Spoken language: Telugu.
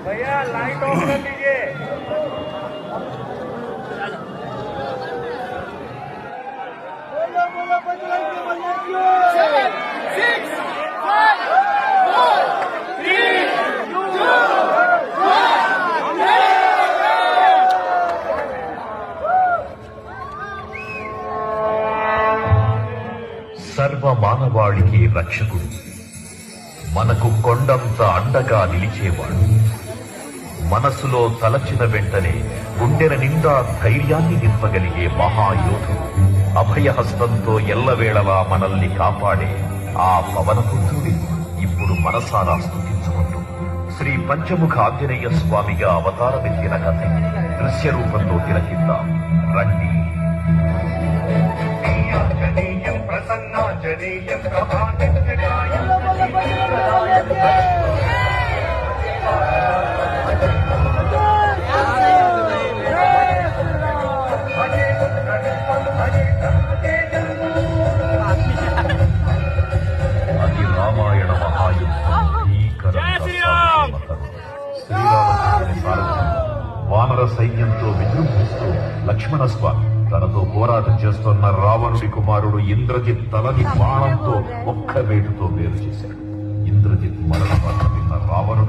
भैया लाइट ऑफ कर लीजिए। Seven, six, five, four, three, two, one. సర్వ మానవాళికి రక్షకుడు, మనకు కొండంత అండగా నిలిచేవాడు, మనసులో తలచిన వెంటనే గుండెల నిండా ధైర్యాన్ని నింపగలిగే మహాయోధుడు, అభయహస్తంతో ఎల్లవేళలా మనల్ని కాపాడే ఆ పవనపుత్రుడి ఇప్పుడు మనసారా స్తుతించుకుంటూ శ్రీ పంచముఖ ఆంజనేయ స్వామిగా అవతారమెత్తిన కథ దృశ్య రూపంలో తిలకిద్దాం రండి. ప్రసన్నాంజనేయం అది రామాయణ మహాయుద్ధం శ్రీరామచంద్రుని సారథ్యం వానర సైన్యంతో విజృంభిస్తూ లక్ష్మణ స్వామి తనతో పోరాటం చేస్తున్న రావణుడి కుమారుడు ఇంద్రజిత్ తలని బాణంతో ఒక్క వేటుతో వేరు చేశాడు. ఇంద్రజిత్ మరణ వార్త విన్న రావణుడు